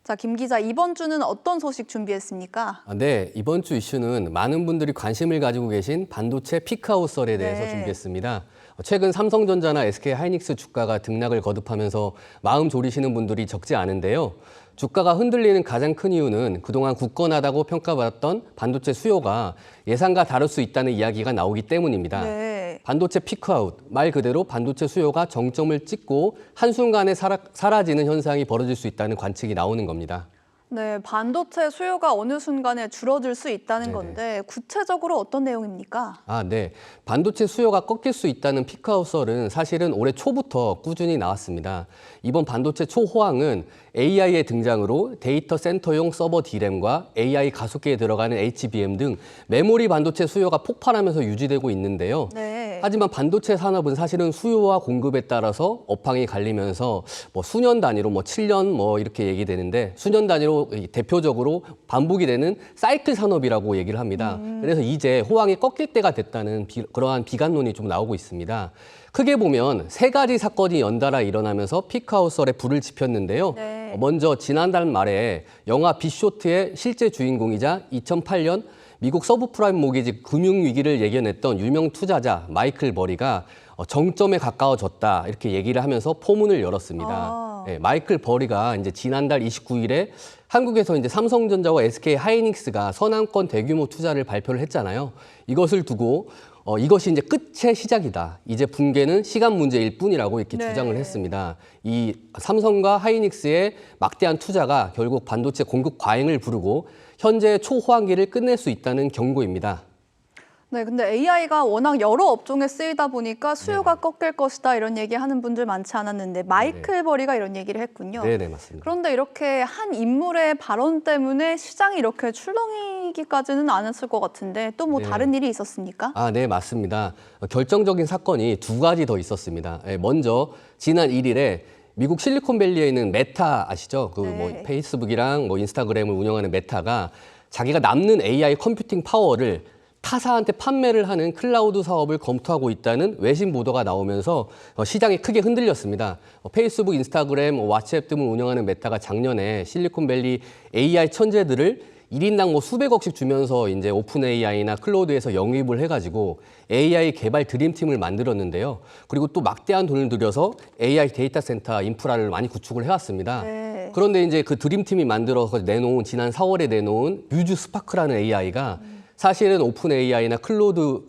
Speaker 2: 자, 김 기자, 이번 주는 어떤 소식 준비했습니까?
Speaker 12: 네, 이번 주 이슈는 많은 분들이 관심을 가지고 계신 반도체 피크아웃설에 대해서 준비했습니다. 최근 삼성전자나 SK하이닉스 주가가 등락을 거듭하면서 마음 졸이시는 분들이 적지 않은데요. 주가가 흔들리는 가장 큰 이유는 그동안 굳건하다고 평가받았던 반도체 수요가 예상과 다를 수 있다는 이야기가 나오기 때문입니다.
Speaker 2: 네.
Speaker 12: 반도체 피크아웃, 말 그대로 반도체 수요가 정점을 찍고 한순간에 사라지는 현상이 벌어질 수 있다는 관측이 나오는 겁니다.
Speaker 2: 네, 반도체 수요가 어느 순간에 줄어들 수 있다는 건데 구체적으로 어떤 내용입니까?
Speaker 12: 네. 반도체 수요가 꺾일 수 있다는 피크아웃설은 사실은 올해 초부터 꾸준히 나왔습니다. 이번 반도체 초호황은 AI의 등장으로 데이터 센터용 서버 D램과 AI 가속기에 들어가는 HBM 등 메모리 반도체 수요가 폭발하면서 유지되고 있는데요.
Speaker 2: 네.
Speaker 12: 하지만 반도체 산업은 사실은 수요와 공급에 따라서 업황이 갈리면서 뭐 수년 단위로 뭐 7년 뭐 이렇게 얘기되는데 수년 단위로 대표적으로 반복이 되는 사이클 산업이라고 얘기를 합니다. 그래서 이제 호황이 꺾일 때가 됐다는 그러한 비관론이 좀 나오고 있습니다. 크게 보면 세 가지 사건이 연달아 일어나면서 피크아웃설에 불을 지폈는데요.
Speaker 2: 네.
Speaker 12: 먼저 지난달 말에 영화 빅쇼트의 실제 주인공이자 2008년 미국 서브프라임 모기지 금융위기를 예견했던 유명 투자자 마이클 버리가 정점에 가까워졌다 이렇게 얘기를 하면서 포문을 열었습니다. 네, 마이클 버리가 이제 지난달 29일에 한국에서 이제 삼성전자와 SK 하이닉스가 선안권 대규모 투자를 발표를 했잖아요. 이것을 두고 이것이 이제 끝의 시작이다. 이제 붕괴는 시간 문제일 뿐이라고 이렇게 주장을 했습니다. 이 삼성과 하이닉스의 막대한 투자가 결국 반도체 공급 과잉을 부르고 현재 초호황기를 끝낼 수 있다는 경고입니다.
Speaker 2: 네, 근데 AI가 워낙 여러 업종에 쓰이다 보니까 수요가 꺾일 것이다 이런 얘기하는 분들 많지 않았는데 마이클 버리가 이런 얘기를 했군요.
Speaker 12: 네, 맞습니다.
Speaker 2: 그런데 이렇게 한 인물의 발언 때문에 시장이 이렇게 출렁이기까지는 않았을 것 같은데 또 뭐 다른 일이 있었습니까?
Speaker 12: 네, 맞습니다. 결정적인 사건이 두 가지 더 있었습니다. 먼저 지난 1일에 미국 실리콘밸리에 있는 메타 아시죠? 뭐 페이스북이랑 뭐 인스타그램을 운영하는 메타가 자기가 남는 AI 컴퓨팅 파워를 타사한테 판매를 하는 클라우드 사업을 검토하고 있다는 외신 보도가 나오면서 시장이 크게 흔들렸습니다. 페이스북, 인스타그램, 왓츠앱 등을 운영하는 메타가 작년에 실리콘밸리 AI 천재들을 1인당 뭐 수백억씩 주면서 이제 오픈 AI나 클로드에서 영입을 해가지고 AI 개발 드림팀을 만들었는데요. 그리고 또 막대한 돈을 들여서 AI 데이터 센터 인프라를 많이 구축을 해왔습니다. 그런데 이제 그 드림팀이 만들어서 내놓은 지난 4월에 내놓은 뮤즈 스파크라는 AI가 사실은 오픈 AI나 클로드,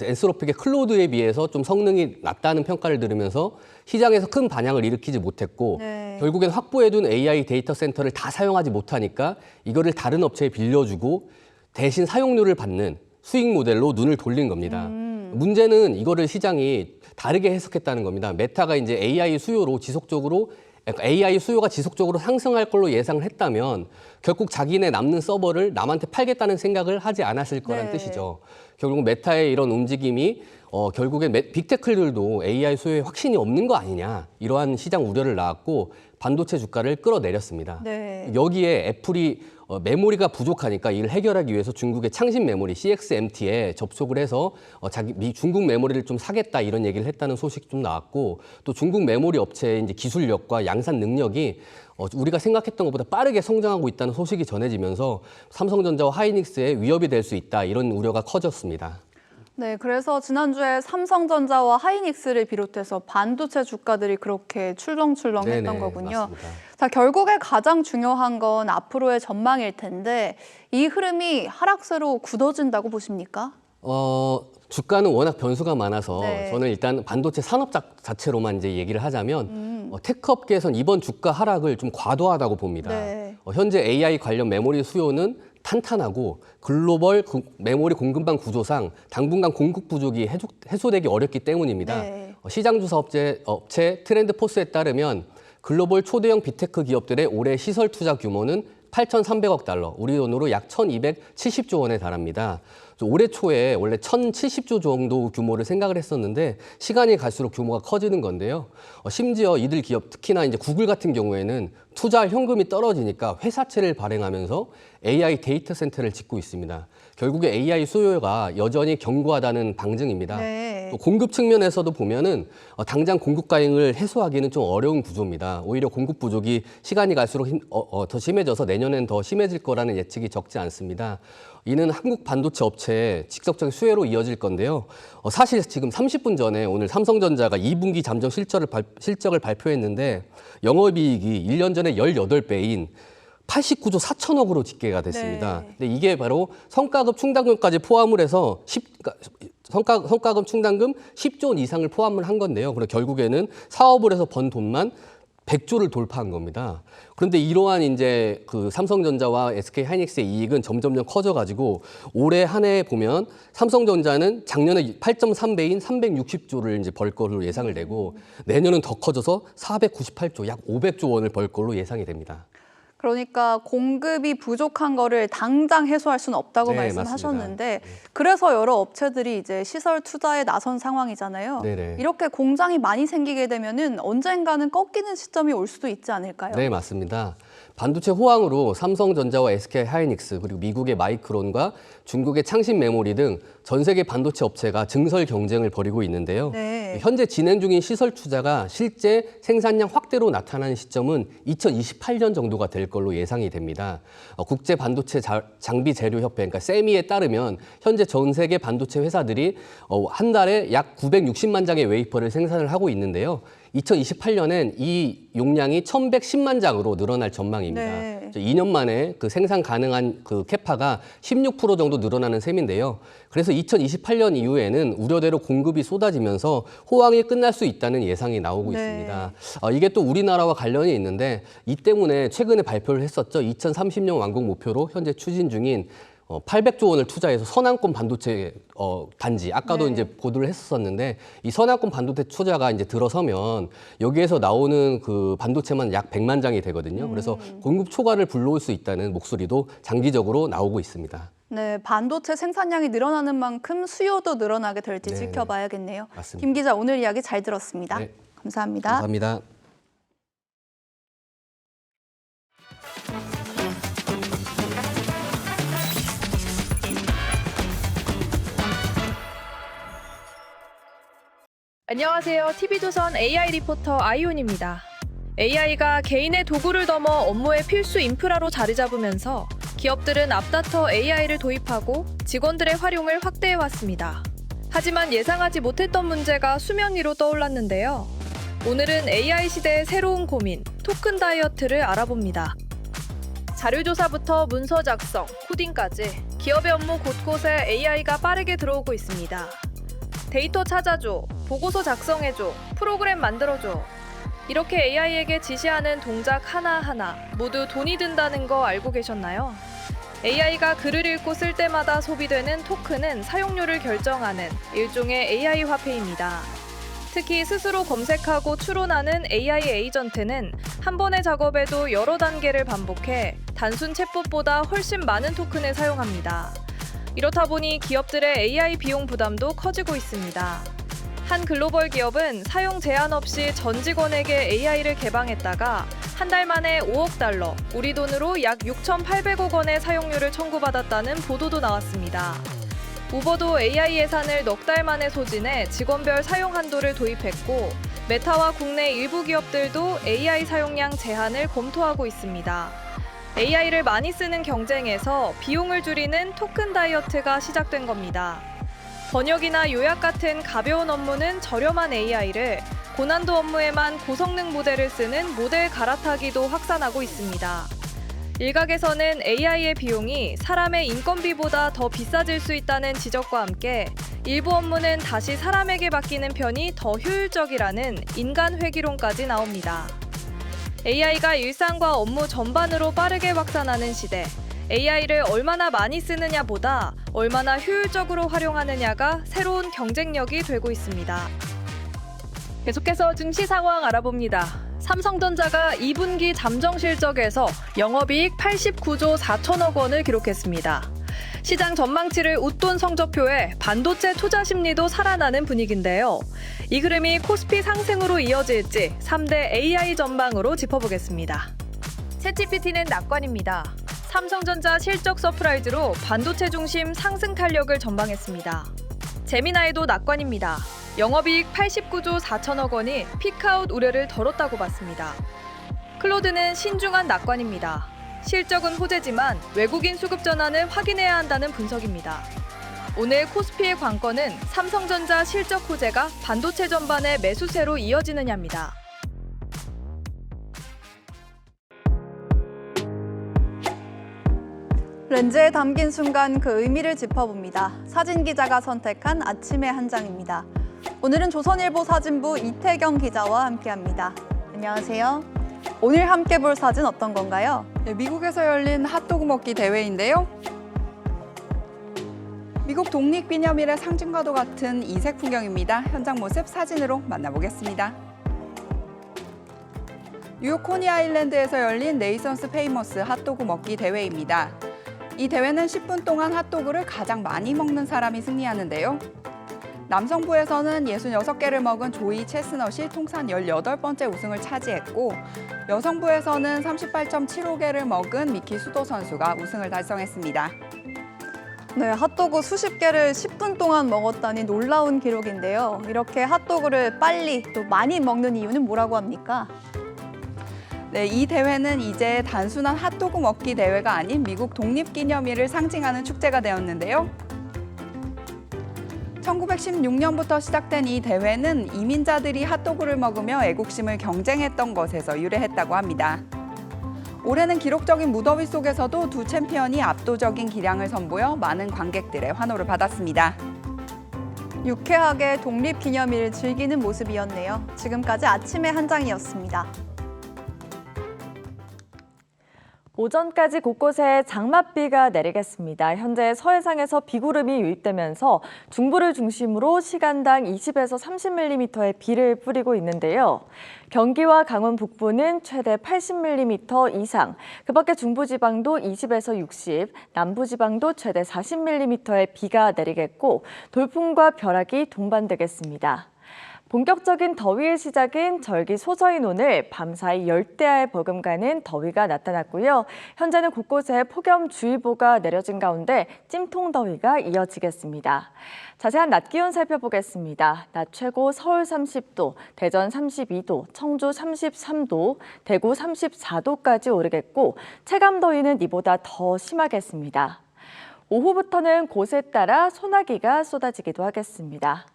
Speaker 12: 엔스로픽의 클로드에 비해서 좀 성능이 낮다는 평가를 들으면서 시장에서 큰 반향을 일으키지 못했고 결국엔 확보해둔 AI 데이터 센터를 다 사용하지 못하니까 이거를 다른 업체에 빌려주고 대신 사용료를 받는 수익 모델로 눈을 돌린 겁니다. 문제는 이거를 시장이 다르게 해석했다는 겁니다. 메타가 이제 AI 수요가 지속적으로 상승할 걸로 예상을 했다면 결국 자기네 남는 서버를 남한테 팔겠다는 생각을 하지 않았을 거란 뜻이죠. 결국 메타의 이런 움직임이 결국엔 빅테크들도 AI 수요에 확신이 없는 거 아니냐 이러한 시장 우려를 낳았고 반도체 주가를 끌어내렸습니다. 여기에 애플이 메모리가 부족하니까 이를 해결하기 위해서 중국의 창신 메모리 CXMT에 접속을 해서 중국 메모리를 좀 사겠다 이런 얘기를 했다는 소식이 좀 나왔고 또 중국 메모리 업체의 이제 기술력과 양산 능력이 우리가 생각했던 것보다 빠르게 성장하고 있다는 소식이 전해지면서 삼성전자와 하이닉스에 위협이 될 수 있다 이런 우려가 커졌습니다.
Speaker 2: 네, 그래서 지난주에 삼성전자와 하이닉스를 비롯해서 반도체 주가들이 그렇게 출렁출렁했던 거군요.
Speaker 12: 맞습니다.
Speaker 2: 자, 결국에 가장 중요한 건 앞으로의 전망일 텐데 이 흐름이 하락세로 굳어진다고 보십니까?
Speaker 12: 주가는 워낙 변수가 많아서 저는 일단 반도체 산업 자체로만 이제 얘기를 하자면 테크업계에서는 이번 주가 하락을 좀 과도하다고 봅니다. 현재 AI 관련 메모리 수요는 탄탄하고 글로벌 메모리 공급망 구조상 당분간 공급 부족이 해소되기 어렵기 때문입니다. 시장조사 업체 트렌드포스에 따르면 글로벌 초대형 빅테크 기업들의 올해 시설 투자 규모는 8,300억 달러, 우리 돈으로 약 1,270조 원에 달합니다. 올해 초에 원래 1,070조 정도 규모를 생각을 했었는데 시간이 갈수록 규모가 커지는 건데요. 심지어 이들 기업, 특히나 이제 구글 같은 경우에는 투자할 현금이 떨어지니까 회사채를 발행하면서 AI 데이터 센터를 짓고 있습니다. 결국에 AI 수요가 여전히 견고하다는 방증입니다. 또 공급 측면에서도 보면은 당장 공급 과잉을 해소하기는 좀 어려운 구조입니다. 오히려 공급 부족이 시간이 갈수록 더 심해져서 내년엔 더 심해질 거라는 예측이 적지 않습니다. 이는 한국 반도체 업체의 직접적인 수혜로 이어질 건데요. 사실 지금 30분 전에 오늘 삼성전자가 2분기 잠정 실적을 발표했는데 영업이익이 1년 전에 18배인 89조 4천억으로 집계가 됐습니다. 근데 이게 바로 성과급 충당금까지 포함을 해서 성과급 충당금 10조 원 이상을 포함을 한 건데요. 그리고 결국에는 사업을 해서 번 돈만 100조를 돌파한 겁니다. 그런데 이러한 이제 그 삼성전자와 SK 하이닉스의 이익은 점점점 커져가지고 올해 한 해 보면 삼성전자는 작년에 8.3배인 360조를 이제 벌 걸로 예상을 되고 내년은 더 커져서 498조, 약 500조 원을 벌 걸로 예상이 됩니다.
Speaker 2: 그러니까 공급이 부족한 거를 당장 해소할 수는 없다고
Speaker 12: 네,
Speaker 2: 말씀하셨는데 그래서 여러 업체들이 이제 시설 투자에 나선 상황이잖아요.
Speaker 12: 네네.
Speaker 2: 이렇게 공장이 많이 생기게 되면은 언젠가는 꺾이는 시점이 올 수도 있지 않을까요?
Speaker 12: 네, 맞습니다. 반도체 호황으로 삼성전자와 SK 하이닉스 그리고 미국의 마이크론과 중국의 창신 메모리 등 전 세계 반도체 업체가 증설 경쟁을 벌이고 있는데요.
Speaker 2: 네.
Speaker 12: 현재 진행 중인 시설 투자가 실제 생산량 확대로 나타나는 시점은 2028년 정도가 될 걸로 예상이 됩니다. 국제 반도체 장비 재료 협회 그러니까 세미에 따르면 현재 전 세계 반도체 회사들이 한 달에 약 960만 장의 웨이퍼를 생산을 하고 있는데요. 2028년엔 이 용량이 1,110만 장으로 늘어날 전망입니다.
Speaker 2: 네.
Speaker 12: 2년 만에 그 생산 가능한 그 캐파가 16% 정도 늘어나는 셈인데요. 그래서 2028년 이후에는 우려대로 공급이 쏟아지면서 호황이 끝날 수 있다는 예상이 나오고
Speaker 2: 네.
Speaker 12: 있습니다. 이게 또 우리나라와 관련이 있는데 이 때문에 최근에 발표를 했었죠. 2030년 완공 목표로 현재 추진 중인 800조 원을 투자해서 선안권 반도체 단지 아까도
Speaker 2: 네.
Speaker 12: 이제 보도를 했었는데 이 선안권 반도체 투자가 이제 들어서면 여기에서 나오는 그 반도체만 약 100만 장이 되거든요. 그래서 공급 초과를 불러올 수 있다는 목소리도 장기적으로 나오고 있습니다.
Speaker 2: 네, 반도체 생산량이 늘어나는 만큼 수요도 늘어나게 될지
Speaker 12: 네네.
Speaker 2: 지켜봐야겠네요.
Speaker 12: 맞습니다.
Speaker 2: 김 기자, 오늘 이야기 잘 들었습니다.
Speaker 12: 네.
Speaker 2: 감사합니다.
Speaker 12: 감사합니다.
Speaker 11: 안녕하세요. TV조선 AI 리포터 아이온입니다. AI가 개인의 도구를 넘어 업무의 필수 인프라로 자리 잡으면서 기업들은 앞다퉈 AI를 도입하고 직원들의 활용을 확대해왔습니다. 하지만 예상하지 못했던 문제가 수면 위로 떠올랐는데요. 오늘은 AI 시대의 새로운 고민, 토큰 다이어트를 알아봅니다. 자료조사부터 문서 작성, 코딩까지 기업의 업무 곳곳에 AI가 빠르게 들어오고 있습니다. 데이터 찾아줘, 보고서 작성해줘, 프로그램 만들어줘. 이렇게 AI에게 지시하는 동작 하나하나 모두 돈이 든다는 거 알고 계셨나요? AI가 글을 읽고 쓸 때마다 소비되는 토큰은 사용료를 결정하는 일종의 AI 화폐입니다. 특히 스스로 검색하고 추론하는 AI 에이전트는 한 번의 작업에도 여러 단계를 반복해 단순 챗봇보다 훨씬 많은 토큰을 사용합니다. 이렇다 보니 기업들의 AI 비용 부담도 커지고 있습니다. 한 글로벌 기업은 사용 제한 없이 전 직원에게 AI를 개방했다가 한 달 만에 5억 달러, 우리 돈으로 약 6,800억 원의 사용료를 청구받았다는 보도도 나왔습니다. 우버도 AI 예산을 넉 달 만에 소진해 직원별 사용 한도를 도입했고, 메타와 국내 일부 기업들도 AI 사용량 제한을 검토하고 있습니다. AI를 많이 쓰는 경쟁에서 비용을 줄이는 토큰 다이어트가 시작된 겁니다. 번역이나 요약 같은 가벼운 업무는 저렴한 AI를, 고난도 업무에만 고성능 모델을 쓰는 모델 갈아타기도 확산하고 있습니다. 일각에서는 AI의 비용이 사람의 인건비보다 더 비싸질 수 있다는 지적과 함께 일부 업무는 다시 사람에게 맡기는 편이 더 효율적이라는 인간 회귀론까지 나옵니다. AI가 일상과 업무 전반으로 빠르게 확산하는 시대, AI를 얼마나 많이 쓰느냐보다 얼마나 효율적으로 활용하느냐가 새로운 경쟁력이 되고 있습니다. 계속해서 증시 상황 알아봅니다. 삼성전자가 2분기 잠정 실적에서 영업이익 89조 4천억 원을 기록했습니다. 시장 전망치를 웃돈 성적표에 반도체 투자 심리도 살아나는 분위기인데요. 이 흐름이 코스피 상승으로 이어질지 3대 AI 전망으로 짚어보겠습니다. 챗GPT는 낙관입니다. 삼성전자 실적 서프라이즈로 반도체 중심 상승 탄력을 전망했습니다. 제미나이도 낙관입니다. 영업이익 89조 4천억 원이 피크아웃 우려를 덜었다고 봤습니다. 클로드는 신중한 낙관입니다. 실적은 호재지만 외국인 수급 전환을 확인해야 한다는 분석입니다. 오늘 코스피의 관건은 삼성전자 실적 호재가 반도체 전반의 매수세로 이어지느냐입니다.
Speaker 2: 렌즈에 담긴 순간 그 의미를 짚어봅니다. 사진 기자가 선택한 아침의 한 장입니다. 오늘은 조선일보 사진부 이태경 기자와 함께합니다. 안녕하세요. 오늘 함께 볼 사진 어떤 건가요?
Speaker 13: 네, 미국에서 열린 핫도그 먹기 대회인데요. 미국 독립기념일의 상징과도 같은 이색 풍경입니다. 현장 모습 사진으로 만나보겠습니다. 뉴욕 코니 아일랜드에서 열린 네이선스 페이머스 핫도그 먹기 대회입니다. 이 대회는 10분 동안 핫도그를 가장 많이 먹는 사람이 승리하는데요. 남성부에서는 66개를 먹은 조이 체스넛이 통산 18번째 우승을 차지했고, 여성부에서는 38.75개를 먹은 미키 수도 선수가 우승을 달성했습니다.
Speaker 2: 네, 핫도그 수십 개를 10분 동안 먹었다니 놀라운 기록인데요. 이렇게 핫도그를 빨리 또 많이 먹는 이유는 뭐라고 합니까?
Speaker 13: 네, 이 대회는 이제 단순한 핫도그 먹기 대회가 아닌 미국 독립기념일을 상징하는 축제가 되었는데요. 1916년부터 시작된 이 대회는 이민자들이 핫도그를 먹으며 애국심을 경쟁했던 것에서 유래했다고 합니다. 올해는 기록적인 무더위 속에서도 두 챔피언이 압도적인 기량을 선보여 많은 관객들의 환호를 받았습니다.
Speaker 2: 유쾌하게 독립기념일을 즐기는 모습이었네요. 지금까지 아침의 한 장이었습니다.
Speaker 14: 오전까지 곳곳에 장맛비가 내리겠습니다. 현재 서해상에서 비구름이 유입되면서 중부를 중심으로 시간당 20에서 30mm의 비를 뿌리고 있는데요. 경기와 강원 북부는 최대 80mm 이상, 그 밖에 중부지방도 20에서 60, 남부지방도 최대 40mm의 비가 내리겠고 돌풍과 벼락이 동반되겠습니다. 본격적인 더위의 시작인 절기 소서인 오늘 밤사이 열대야에 버금가는 더위가 나타났고요. 현재는 곳곳에 폭염주의보가 내려진 가운데 찜통더위가 이어지겠습니다. 자세한 낮 기온 살펴보겠습니다. 낮 최고 서울 30도, 대전 32도, 청주 33도, 대구 34도까지 오르겠고 체감더위는 이보다 더 심하겠습니다. 오후부터는 곳에 따라 소나기가 쏟아지기도 하겠습니다.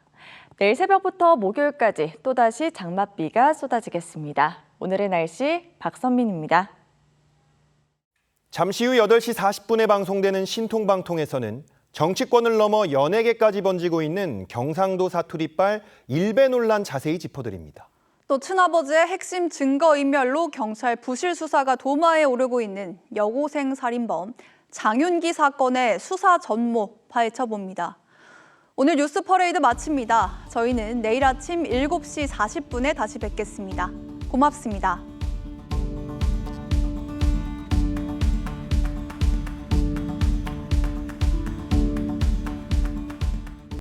Speaker 14: 내일 새벽부터 목요일까지 또다시 장맛비가 쏟아지겠습니다. 오늘의 날씨 박선민입니다.
Speaker 1: 잠시 후 8시 40분에 방송되는 신통방통에서는 정치권을 넘어 연예계까지 번지고 있는 경상도 사투리빨 일배 논란 자세히 짚어드립니다.
Speaker 2: 또 친아버지의 핵심 증거인멸로 경찰 부실 수사가 도마에 오르고 있는 여고생 살인범 장윤기 사건의 수사 전모 파헤쳐봅니다. 오늘 뉴스 퍼레이드 마칩니다. 저희는 내일 아침 7시 40분에 다시 뵙겠습니다. 고맙습니다.